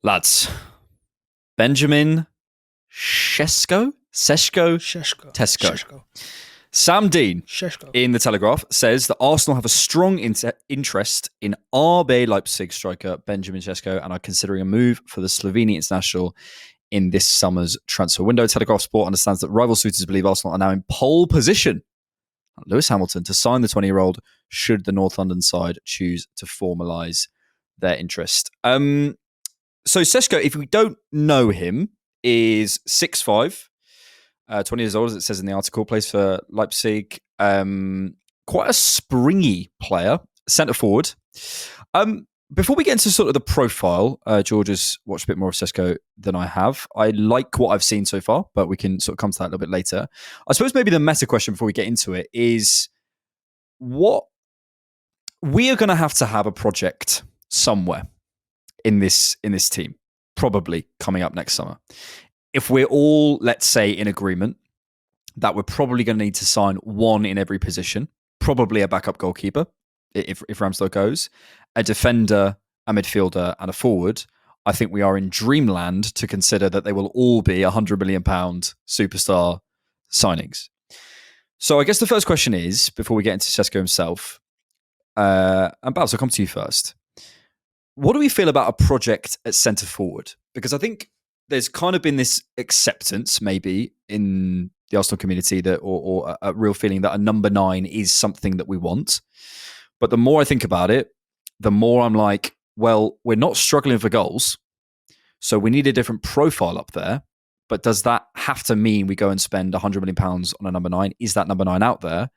Lads, Benjamin Šeško? Šeško. Sam Dean Šeško. in The Telegraph says that Arsenal have a strong interest in RB Leipzig striker Benjamin Šeško and are considering a move for the Slovenia international in this summer's transfer window. Telegraph Sport understands that rival suitors believe Arsenal are now in pole position at Lewis Hamilton to sign the 20-year-old should the North London side choose to formalise their interest. So Šeško, if we don't know him, is 6'5", 20 years old, as it says in the article, plays for Leipzig. Quite a springy player, centre forward. Before we get into sort of the profile, George has watched a bit more of Šeško than I have. I like what I've seen so far, but we can sort of come to that a little bit later. I suppose maybe the meta question before we get into it is what we are going to have a project somewhere in this team, probably coming up next summer. If we're all, let's say, in agreement that we're probably going to need to sign one in every position, probably a backup goalkeeper, if Ramsdale goes, a defender, a midfielder, and a forward, I think we are in dreamland to consider that they will all be £100 million superstar signings. So I guess the first question is, before we get into Šeško himself, and Bhavs, I'll come to you first. What do we feel about a project at centre forward? Because I think there's kind of been this acceptance, maybe, in the Arsenal community that, or a real feeling that a number 9 is something that we want. But the more I think about it, the more I'm like, well, we're not struggling for goals, so we need a different profile up there. But does that have to mean we go and spend £100 million on a number 9? Is that number 9 out there?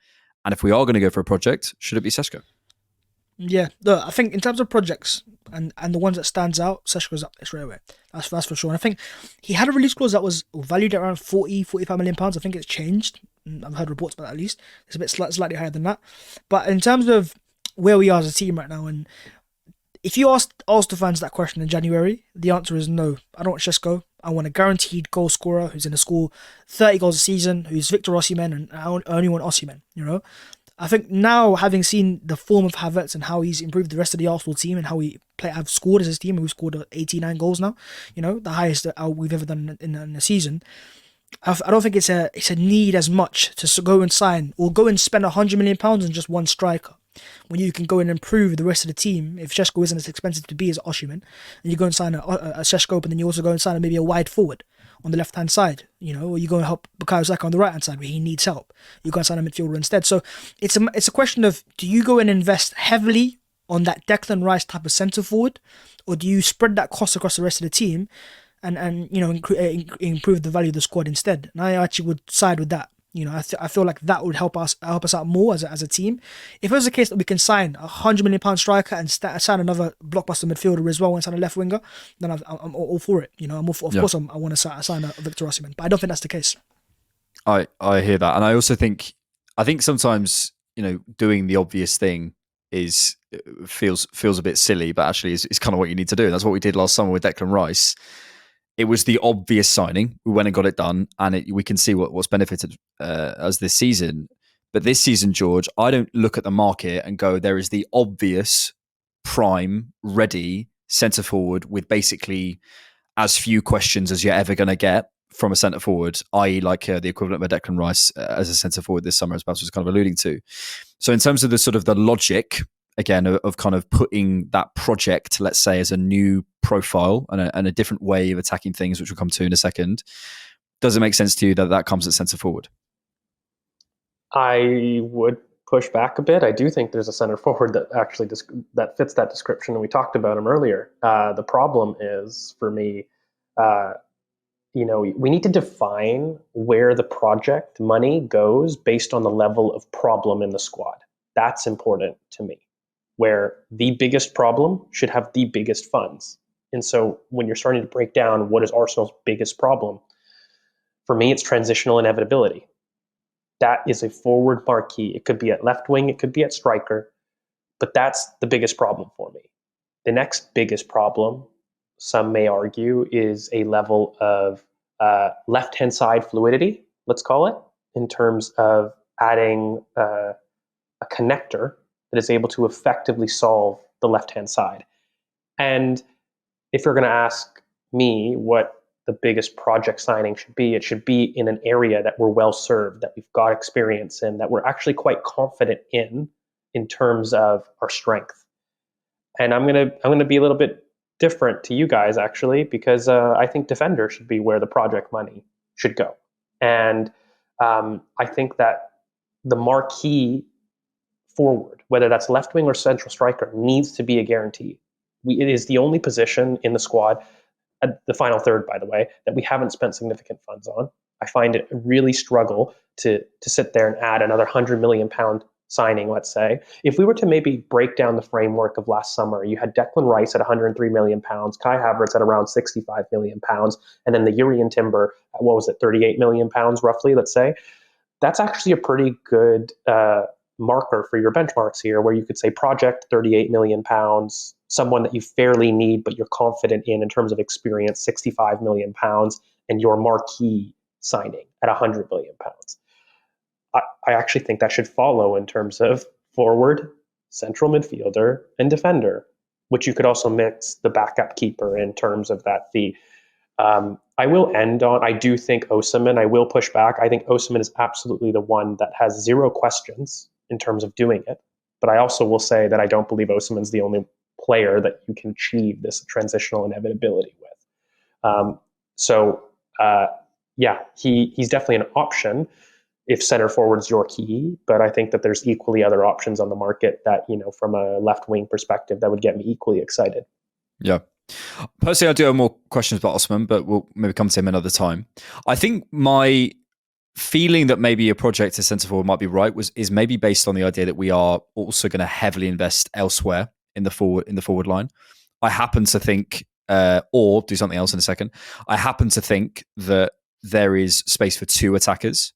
And if we are going to go for a project, should it be Šeško? Yeah, look, I think in terms of projects and the ones that stands out, Šeško's up there straight away. That's for sure. And I think he had a release clause that was valued at around £45 million. I think it's changed. I've heard reports about that at least. It's a bit slightly higher than that. But in terms of where we are as a team right now, and if you asked Arsenal fans that question in January, the answer is no. I don't want Šeško. I want a guaranteed goal scorer who's going to score 30 goals a season, who's Victor Osimhen, and I only want Osimhen, you know? I think now, having seen the form of Havertz and how he's improved the rest of the Arsenal team and how have scored as his team, we've scored 89 goals now, you know, the highest we've ever done in a season. I don't think it's a need as much to go and sign or go and spend £100 million on just one striker, when you can go and improve the rest of the team. If Šeško isn't as expensive to be as Osimhen, and you go and sign a Šeško, but then you also go and sign maybe a wide forward on the left-hand side, you know, or you go and help Bukayo Saka on the right-hand side where he needs help. You go and sign a midfielder instead. So it's a question of, do you go and invest heavily on that Declan Rice type of centre-forward, or do you spread that cost across the rest of the team and you know, improve the value of the squad instead? And I actually would side with that. You know, I feel like that would help us out more as a team. If it was the case that we can sign a £100 million striker and sign another blockbuster midfielder as well and sign a left winger, then I'm all for it. You know, of course I want to sign a Victor Osimhen, but I don't think that's the case. I hear that, and I also think sometimes, you know, doing the obvious thing feels a bit silly, but actually is kind of what you need to do. That's what we did last summer with Declan Rice. It was the obvious signing. We went and got it done, and we can see what's benefited us this season. But this season, George, I don't look at the market and go, there is the obvious prime, ready centre forward with basically as few questions as you're ever going to get from a centre forward, i.e. like the equivalent of a Declan Rice as a centre forward this summer, as Bhavs was kind of alluding to. So in terms of the sort of the logic, again, of kind of putting that project, let's say, as a new profile and a different way of attacking things, which we'll come to in a second, does it make sense to you that comes at centre forward? I would push back a bit. I do think there's a centre forward that actually that fits that description, and we talked about him earlier. The problem is, for me, you know, we need to define where the project money goes based on the level of problem in the squad. That's important to me, where the biggest problem should have the biggest funds. And so when you're starting to break down what is Arsenal's biggest problem, for me, it's transitional inevitability. That is a forward marquee. It could be at left wing, it could be at striker, but that's the biggest problem for me. The next biggest problem, some may argue, is a level of left-hand side fluidity, let's call it, in terms of adding a connector that is able to effectively solve the left-hand side. And if you're going to ask me what the biggest project signing should be, it should be in an area that we're well served, that we've got experience in, that we're actually quite confident in terms of our strength. And I'm gonna be a little bit different to you guys actually, because I think defender should be where the project money should go. And I think that the marquee forward, whether that's left wing or central striker, needs to be a guarantee. It is the only position in the squad, at the final third, by the way, that we haven't spent significant funds on. I find it really struggle to sit there and add another £100 million signing, let's say. If we were to maybe break down the framework of last summer, you had Declan Rice at £103 million, Kai Havertz at around £65 million, and then the Urian Timber at, what was it, £38 million roughly, let's say. That's actually a pretty good marker for your benchmarks here, where you could say project £38 million, someone that you fairly need but you're confident in terms of experience, £65 million, and your marquee signing at £100 million. I actually think that should follow in terms of forward, central midfielder, and defender, which you could also mix the backup keeper in terms of that fee. I will end on, I do think Osimhen, I will push back. I think Osimhen is absolutely the one that has zero questions in terms of doing it. But I also will say that I don't believe Osimhen's the only player that you can achieve this transitional inevitability with. He's definitely an option if center forward's your key, but I think that there's equally other options on the market that, from a left wing perspective, that would get me equally excited. Yeah. Personally, I do have more questions about Osimhen, but we'll maybe come to him another time. I think my feeling that maybe a project as centre forward might be right is maybe based on the idea that we are also going to heavily invest elsewhere in the forward line. I happen to think, or do something else in a second. I happen to think that there is space for two attackers,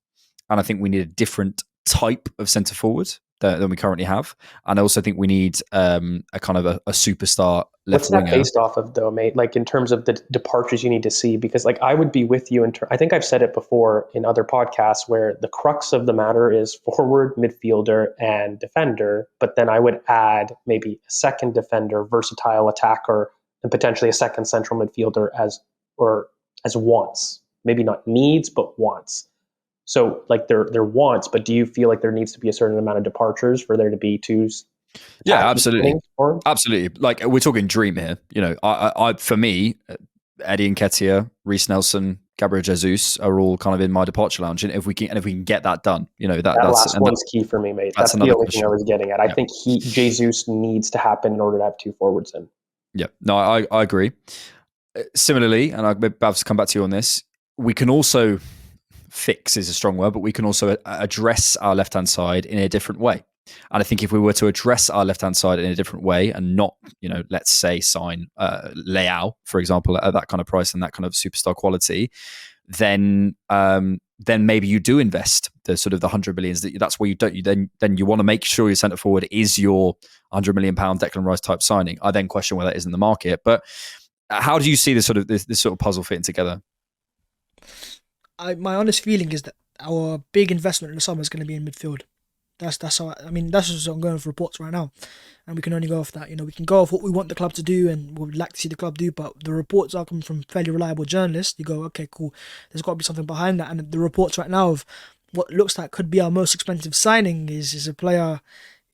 and I think we need a different type of centre forward than we currently have. And I also think we need a kind of a superstar left winger. What's that based off of, though, mate? Like, in terms of the departures you need to see? Because, like, I would be with you I think I've said it before in other podcasts, where the crux of the matter is forward, midfielder, and defender. But then I would add maybe a second defender, versatile attacker, and potentially a second central midfielder as wants. Maybe not needs, but wants. So, like, they're wants, but do you feel like there needs to be a certain amount of departures for there to be twos? Yeah, absolutely. Absolutely. Like, we're talking dream here. I for me, Eddie Nketiah, Reece Nelson, Gabriel Jesus are all kind of in my departure lounge. And if we can get that done, that last one's key for me, mate. That's the only thing I was getting at. I think Jesus needs to happen in order to have two forwards in. Yeah, no, I agree. Similarly, and I'll have to come back to you on this, we can also, fix is a strong word, but we can also address our left-hand side in a different way. And I think if we were to address our left-hand side in a different way and not, let's say sign Leao, for example, at that kind of price and that kind of superstar quality, then maybe you do invest the sort of the 100 millions. That's where then you want to make sure your centre forward is your 100 million pound Declan Rice type signing. I then question whether that is in the market. But how do you see this sort of puzzle fitting together? My honest feeling is that our big investment in the summer is going to be in midfield. That's just what I'm going for reports right now, and we can only go off that. We can go off what we want the club to do and what we'd like to see the club do, but the reports are coming from fairly reliable journalists. You go, okay, cool. There's got to be something behind that, and the reports right now of what looks like could be our most expensive signing is a player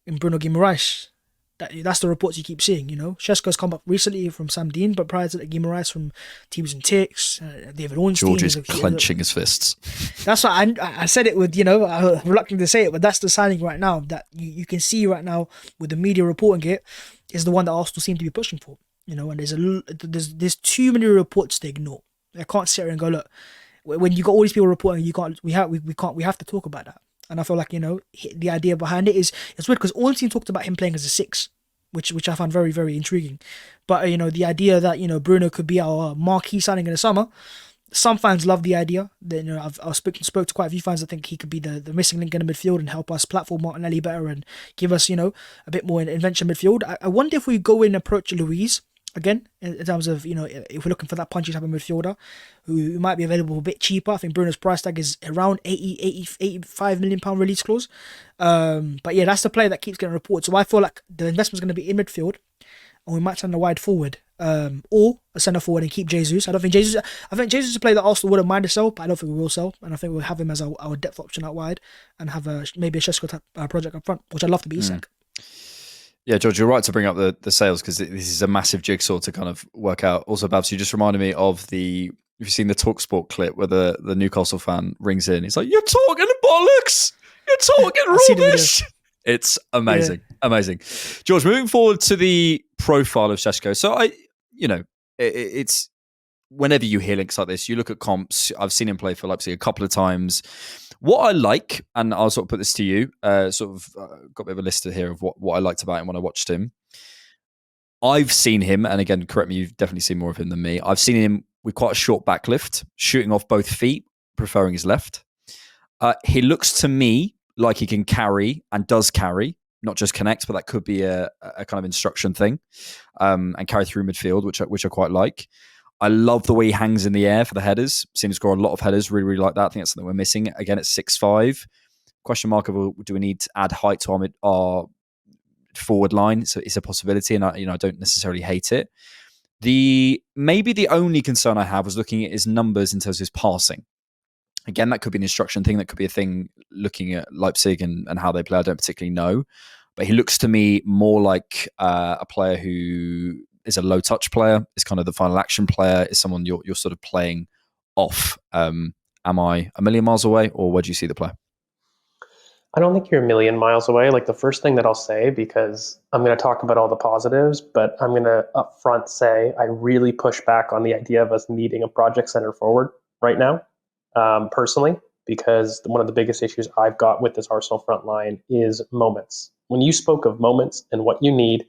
in Bruno Guimaraes. That's the reports you keep seeing. Šeško's come up recently from Sam Dean, but prior to that, Guimaraes from Teams and Ticks, David Ornstein. George is clenching his fists. That's why I said it with, I'm reluctant to say it, but that's the signing right now that you can see right now with the media reporting it is the one that Arsenal seem to be pushing for. And there's too many reports to ignore. I can't sit here and go, look, when you got all these people reporting, we have to talk about that. And I feel like, the idea behind it is, it's weird because Ornstein talked about him playing as a 6, which I found very, very intriguing. But, the idea that, Bruno could be our marquee signing in the summer, some fans love the idea. Then, I've spoke to quite a few fans that think he could be the missing link in the midfield and help us platform Martinelli better and give us, a bit more invention midfield. I wonder if we go in and approach Luiz again, in terms of, if we're looking for that punchy type of midfielder who might be available a bit cheaper. I think Bruno's price tag is around 85 million pound release clause. But yeah, that's the player that keeps getting reported. So I feel like the investment's going to be in midfield and we might send a wide forward. or a centre forward and keep Jesus. I think Jesus is a player that Arsenal wouldn't mind to sell, but I don't think we will sell. And I think we'll have him as our depth option out wide and have maybe a Šeško type project up front, which I'd love to be Isak. Yeah, George, you're right to bring up the sales because this is a massive jigsaw to kind of work out. Also, Bhavs, you just reminded me of you've seen the TalkSport clip where the Newcastle fan rings in. He's like, "You're talking bollocks! You're talking rubbish!" It's amazing, amazing. George, moving forward to the profile of Šeško. So it's whenever you hear links like this, you look at comps. I've seen him play for Leipzig a couple of times. What I like, and I'll sort of put this to you, got a bit of a list here of what I liked about him when I watched him. I've seen him, and again, correct me, you've definitely seen more of him than me. I've seen him with quite a short backlift, shooting off both feet, preferring his left. He looks to me like he can carry and does carry, not just connect, but that could be a kind of instruction thing, and carry through midfield, which I quite like. I love the way he hangs in the air for the headers. Seen him score a lot of headers. Really, really like that. I think that's something we're missing. Again, at 6'5". Question mark of do we need to add height to our forward line? So it's a possibility, and I don't necessarily hate it. Maybe the only concern I have was looking at his numbers in terms of his passing. Again, that could be an instruction thing. That could be a thing looking at Leipzig and how they play. I don't particularly know. But he looks to me more like a player who is a low touch player, is kind of the final action player, is someone you're sort of playing off. Am I a million miles away, or where do you see the play? I don't think you're a million miles away. Like, the first thing that I'll say, because I'm going to talk about all the positives, but I'm going to upfront say I really push back on the idea of us needing a project center forward right now, personally, because one of the biggest issues I've got with this Arsenal front line is moments. When you spoke of moments and what you need,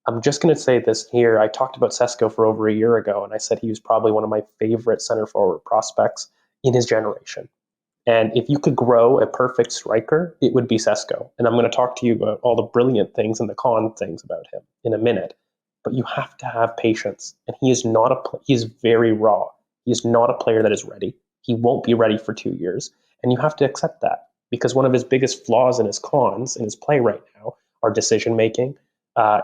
I'm just going to say this here. I talked about Šeško for over a year ago, and I said he was probably one of my favorite center forward prospects in his generation. And if you could grow a perfect striker, it would be Šeško. And I'm going to talk to you about all the brilliant things and the con things about him in a minute. But you have to have patience. And he is very raw. He is not a player that is ready. He won't be ready for 2 years. And you have to accept that, because one of his biggest flaws and his cons in his play right now are decision making.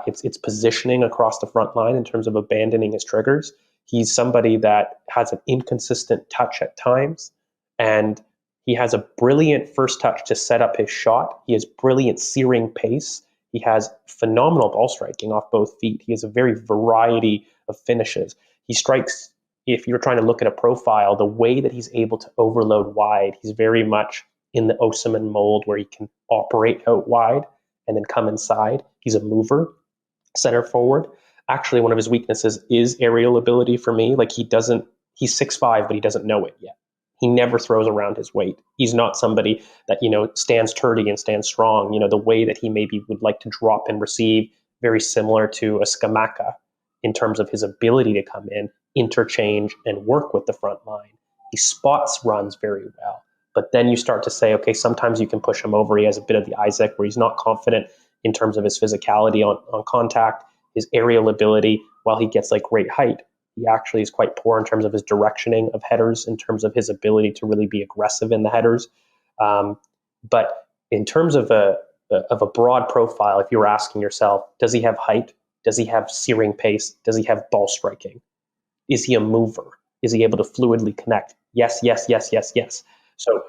It's positioning across the front line in terms of abandoning his triggers. He's somebody that has an inconsistent touch at times, and he has a brilliant first touch to set up his shot. He has brilliant searing pace. He has phenomenal ball striking off both feet. He has a very variety of finishes. He strikes, if you're trying to look at a profile, the way that he's able to overload wide, he's very much in the Osimhen mold where he can operate out wide and then come inside. He's a mover, center forward. Actually, one of his weaknesses is aerial ability for me. Like, he's 6'5", but he doesn't know it yet. He never throws around his weight. He's not somebody that, stands sturdy and stands strong. The way that he maybe would like to drop and receive, very similar to a Scamacca in terms of his ability to come in, interchange, and work with the front line. He spots runs very well. But then you start to say, okay, sometimes you can push him over. He has a bit of the Isaac where he's not confident in terms of his physicality on contact, his aerial ability. While he gets like great height, he actually is quite poor in terms of his directioning of headers, in terms of his ability to really be aggressive in the headers. But in terms of a broad profile, if you were asking yourself, does he have height? Does he have searing pace? Does he have ball striking? Is he a mover? Is he able to fluidly connect? Yes, yes, yes, yes, yes. So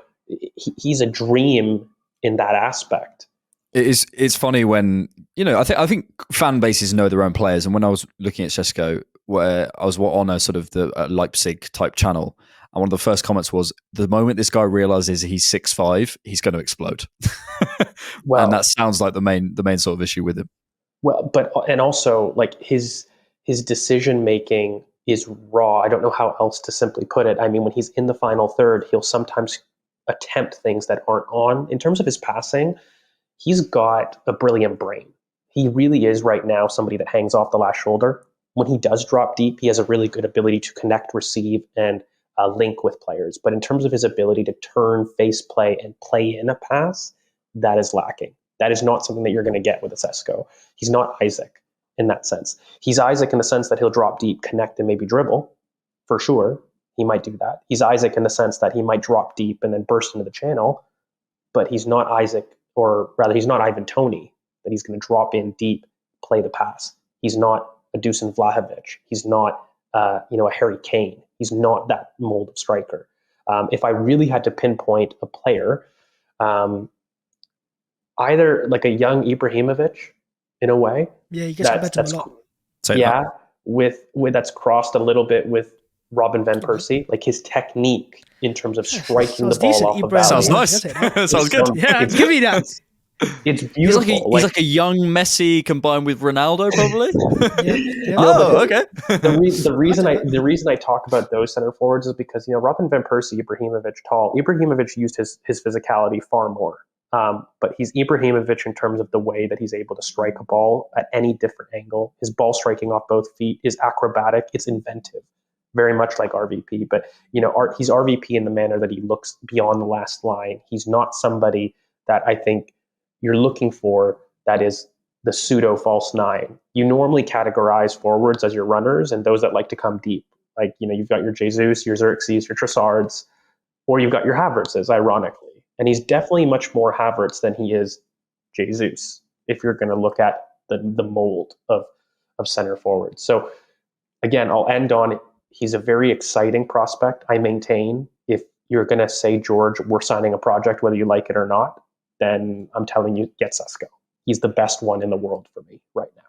he's a dream in that aspect. It's funny when, I think fan bases know their own players. And when I was looking at Šeško, where I was on a sort of the Leipzig type channel, and one of the first comments was, the moment this guy realizes he's 6'5", he's going to explode. Well, and that sounds like the main sort of issue with him. Well, and also like his decision making is raw. I don't know how else to simply put it. I mean, when he's in the final third, he'll sometimes attempt things that aren't on. In terms of his passing, he's got a brilliant brain. He really is right now somebody that hangs off the last shoulder. When he does drop deep, he has a really good ability to connect, receive, and link with players. But in terms of his ability to turn, face play, and play in a pass, that is lacking. That is not something that you're going to get with a Šeško. He's not Isaac in that sense. He's Isaac in the sense that he'll drop deep, connect, and maybe dribble, for sure. He might do that. He's Isaac in the sense that he might drop deep and then burst into the channel, but he's not Isaac, or rather, he's not Ivan Toney, that he's going to drop in deep, play the pass. He's not a Dusan Vlahovic. He's not, a Harry Kane. He's not that mold of striker. If I really had to pinpoint a player, either like a young Ibrahimovic in a way. Yeah, he gets compared to him a lot. With that's crossed a little bit with Robin van Persie, like his technique in terms of striking the ball off the balance. Sounds nice. Sounds good. Yeah, give me that. It's beautiful. He's like a young Messi combined with Ronaldo, probably. Okay. The reason I talk about those center forwards is because Robin van Persie, Ibrahimovic, tall. Ibrahimovic used his physicality far more, but he's Ibrahimovic in terms of the way that he's able to strike a ball at any different angle. His ball striking off both feet is acrobatic. It's inventive, very much like RVP. But he's RVP in the manner that he looks beyond the last line. He's not somebody that I think you're looking for that is the pseudo false nine. You normally categorize forwards as your runners and those that like to come deep. Like, you've got your Jesus, your Xerxes, your Trossards, or you've got your Havertzes, ironically. And he's definitely much more Havertz than he is Jesus, if you're going to look at the mold of center forward. So again, I'll end on, he's a very exciting prospect. I maintain, if you're going to say, George, we're signing a project, whether you like it or not, then I'm telling you, get Šeško. He's the best one in the world for me right now.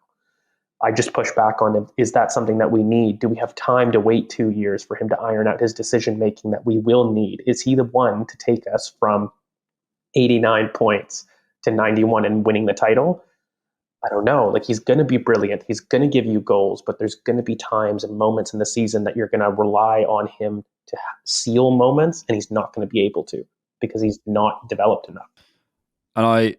I just push back on him. Is that something that we need? Do we have time to wait 2 years for him to iron out his decision-making that we will need? Is he the one to take us from 89 points to 91 and winning the title? I don't know. Like, he's going to be brilliant. He's going to give you goals, but there's going to be times and moments in the season that you're going to rely on him to seal moments, and he's not going to be able to because he's not developed enough. And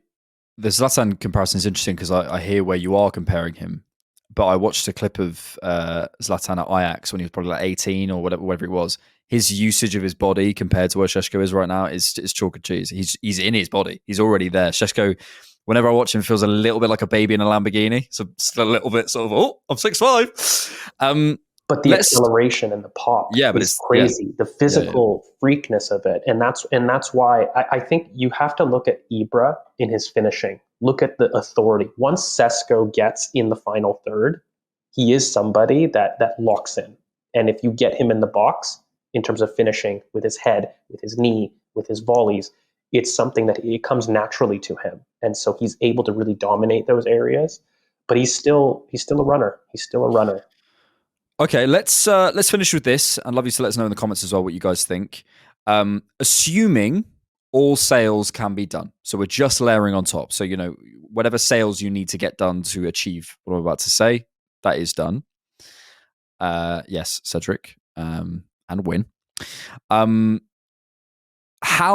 the Zlatan comparison is interesting because I hear where you are comparing him, but I watched a clip of Zlatan at Ajax when he was probably like 18 or whatever it was. His usage of his body compared to where Šeško is right now is chalk and cheese. He's in his body. He's already there. Šeško, whenever I watch him, feels a little bit like a baby in a Lamborghini. So just a little bit sort of, I'm 6'5". But the acceleration and the pop is crazy. The physical freakness of it. And that's why I think you have to look at Ibra in his finishing. Look at the authority. Once Šeško gets in the final third, he is somebody that locks in. And if you get him in the box in terms of finishing with his head, with his knee, with his volleys, it's something that it comes naturally to him. And so he's able to really dominate those areas. But he's still a runner. He's still a runner. Okay, let's finish with this. I'd love you to let us know in the comments as well what you guys think. Assuming all sales can be done, so we're just layering on top. So whatever sales you need to get done to achieve what I'm about to say, that is done. Yes, Cedric, and win. How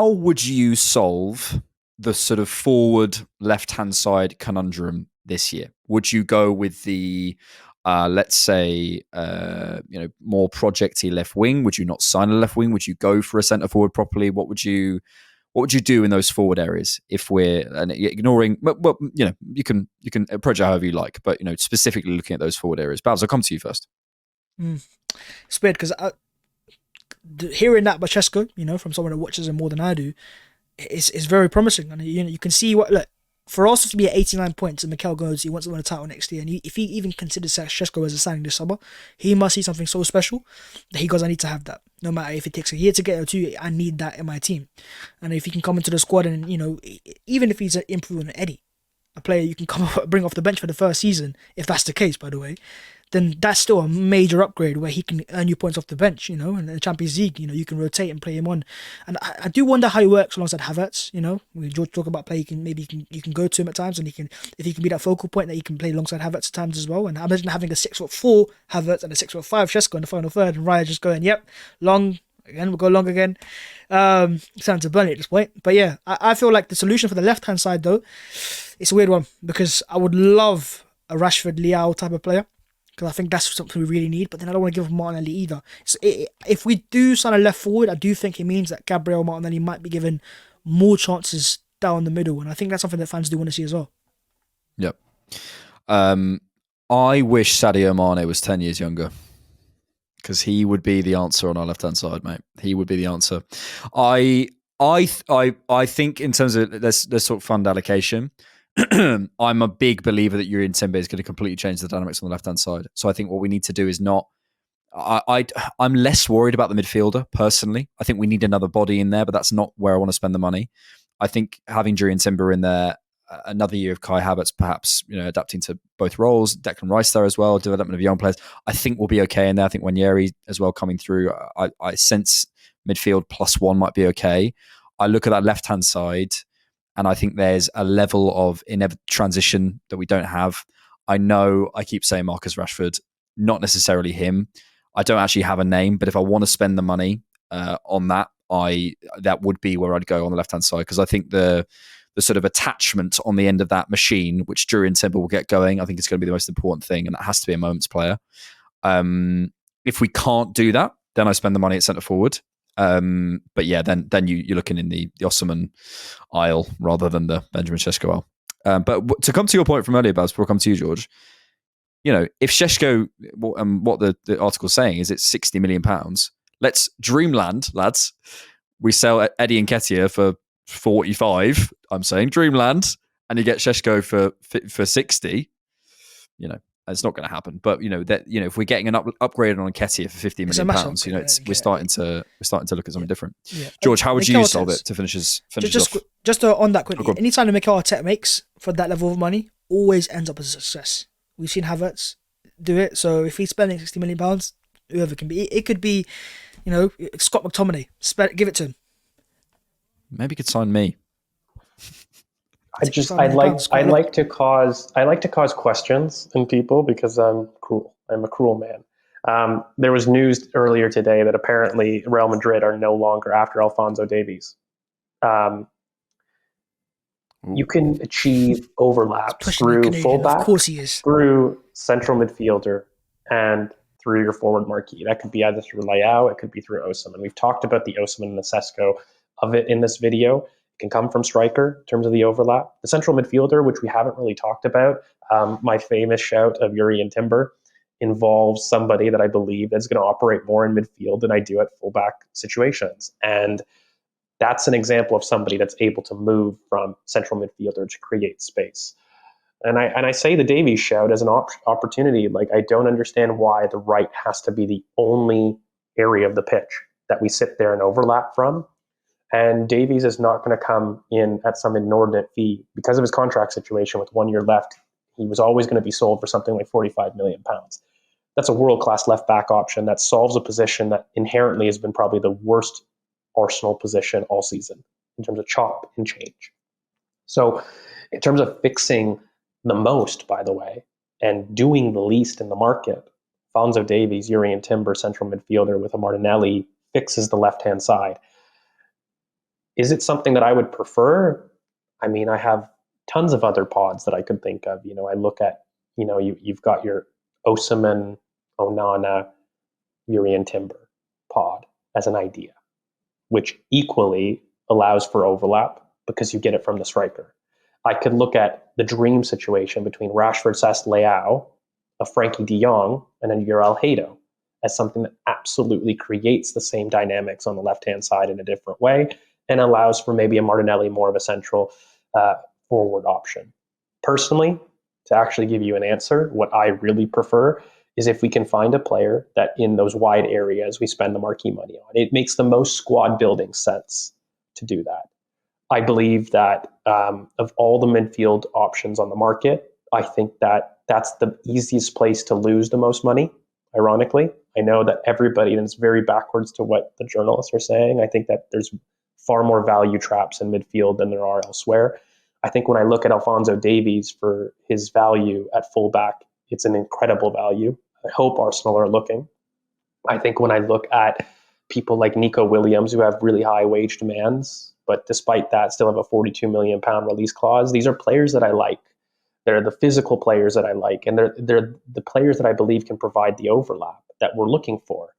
would you solve the sort of forward left-hand side conundrum this year? Would you go with the let's say, more projecty left wing? Would you not sign a left wing? Would you go for a centre forward properly? What would you do in those forward areas if we're ignoring? Well, you can approach it however you like, but specifically looking at those forward areas. Bhavs, I'll come to you first. It's weird because hearing that about Šeško, from someone that watches him more than I do, is very promising. And you can see for us to be at 89 points and Mikel goes, he wants to win a title next year, and if he even considers Šeško as a signing this summer, he must see something so special that he goes, I need to have that. No matter if it takes a year to get it or 2, I need that in my team. And if he can come into the squad and, even if he's improving on Eddie, a player you can bring off the bench for the first season, if that's the case, by the way, then that's still a major upgrade where he can earn you points off the bench, and the Champions League, you can rotate and play him on. And I do wonder how he works alongside Havertz, we talk about play, you can go to him at times, and if he can be that focal point that he can play alongside Havertz at times as well. And I imagine having a 6'4" Havertz and a 6'5" Šeško in the final third, and Raya just going, yep, long again, we'll go long again. Sounds a burn at this point. But yeah, I feel like the solution for the left-hand side, though, it's a weird one, because I would love a Rashford Leao type of player, because I think that's something we really need. But then I don't want to give up Martinelli either. So if we do sign a left forward, I do think it means that Gabriel Martinelli might be given more chances down the middle, and I think that's something that fans do want to see as well. Yep. I wish Sadio Mane was 10 years younger, because he would be the answer on our left-hand side, mate. He would be the answer. I think in terms of this sort of fund allocation, I'm a big believer that Yuri Timber is going to completely change the dynamics on the left-hand side. So I think what we need to do is not. I'm less worried about the midfielder personally. I think we need another body in there, but that's not where I want to spend the money. I think having Yuri Timber in there, another year of Kai Havertz, perhaps adapting to both roles, Declan Rice there as well, development of young players. I think we'll be okay in there. I think Wanyeri as well coming through. I sense midfield +1 might be okay. I look at that left-hand side, and I think there's a level of transition that we don't have. I know I keep saying Marcus Rashford, not necessarily him. I don't actually have a name, but if I want to spend the money on that, that would be where I'd go on the left-hand side, because I think the sort of attachment on the end of that machine, which Drew and Timber will get going, I think it's going to be the most important thing, and that has to be a moments player. If we can't do that, then I spend the money at centre forward. But yeah, then you're looking in the Osimhen aisle rather than the Benjamin Šeško aisle. But to come to your point from earlier, Bhavs, before I come to you, George, if Šeško, what the article's saying is it's £60 million. Let's dreamland, lads. We sell Eddie Nketiah for 45. I'm saying dreamland, and you get Šeško for 60. It's not going to happen. But if we're getting an upgrade on Nketiah for £50 million, we're starting to look at something different. Yeah. George, how would you solve it to finish off? Just on that quickly, anytime the Mikel Arteta makes for that level of money, always ends up as a success. We've seen Havertz do it. So if he's spending £60 million, whoever it can be, it could be, Scott McTominay. Give it to him. Maybe he could sign me. I like to cause questions in people because I'm cruel. I'm a cruel man. There was news earlier today that apparently Real Madrid are no longer after Alphonso Davies. You can achieve overlaps through fullback, of course he is, through central midfielder, and through your forward marquee. That could be either through Leao, it could be through Osimhen. We've talked about the Osimhen and the Šeško of it in this video. It can come from striker in terms of the overlap. The central midfielder, which we haven't really talked about, my famous shout of Yuri and Timber, involves somebody that I believe is going to operate more in midfield than I do at fullback situations. And that's an example of somebody that's able to move from central midfielder to create space. And I say the Davies shout as an opportunity. Like, I don't understand why the right has to be the only area of the pitch that we sit there and overlap from. And Davies is not going to come in at some inordinate fee because of his contract situation with 1 year left. He was always going to be sold for something like £45 million. That's a world-class left-back option that solves a position that inherently has been probably the worst Arsenal position all season in terms of chop and change. So in terms of fixing the most, by the way, and doing the least in the market, Alphonso Davies, Yuri and Timber, central midfielder with a Martinelli, fixes the left-hand side. Is it something that I would prefer? I mean, I have tons of other pods that I could think of. I look at, you've got your Osimhen, Onana, Yuri and Timber pod as an idea, which equally allows for overlap because you get it from the striker. I could look at the dream situation between Rashford, Sess, Leao, a Frankie de Jong, and a Uriel Hato as something that absolutely creates the same dynamics on the left-hand side in a different way and allows for maybe a Martinelli more of a central forward option. Personally, to actually give you an answer, what I really prefer is if we can find a player that in those wide areas we spend the marquee money on. It makes the most squad building sense to do that. I believe that of all the midfield options on the market, I think that that's the easiest place to lose the most money, ironically. I know that everybody, and it's very backwards to what the journalists are saying, I think that there's far more value traps in midfield than there are elsewhere. I think when I look at Alphonso Davies for his value at fullback, it's an incredible value. I hope Arsenal are looking. I think when I look at people like Nico Williams, who have really high wage demands, but despite that still have a £42 million release clause, these are players that I like. They're the physical players that I like, and they're the players that I believe can provide the overlap that we're looking for.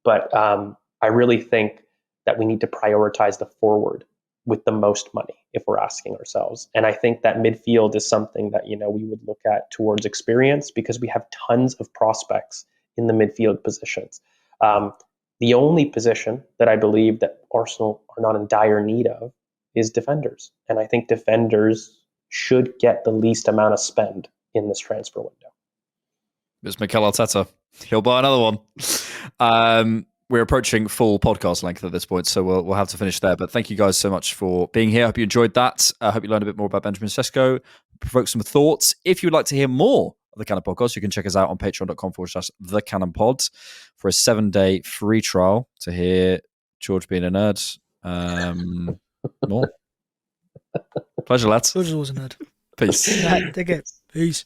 But I really think that we need to prioritize the forward with the most money if we're asking ourselves. And I think that midfield is something that, we would look at towards experience because we have tons of prospects in the midfield positions. The only position that I believe that Arsenal are not in dire need of is defenders. And I think defenders should get the least amount of spend in this transfer window. It's Mikel Arteta. He'll buy another one. We're approaching full podcast length at this point, so we'll have to finish there. But thank you guys so much for being here. I hope you enjoyed that. I hope you learned a bit more about Benjamin Šeško, provoked some thoughts. If you'd like to hear more of the Cannon Podcast, you can check us out on patreon.com/thecannonpod for a 7-day free trial to hear George being a nerd. More. Pleasure, lads. George is always a nerd. Peace. Right, take it. Peace.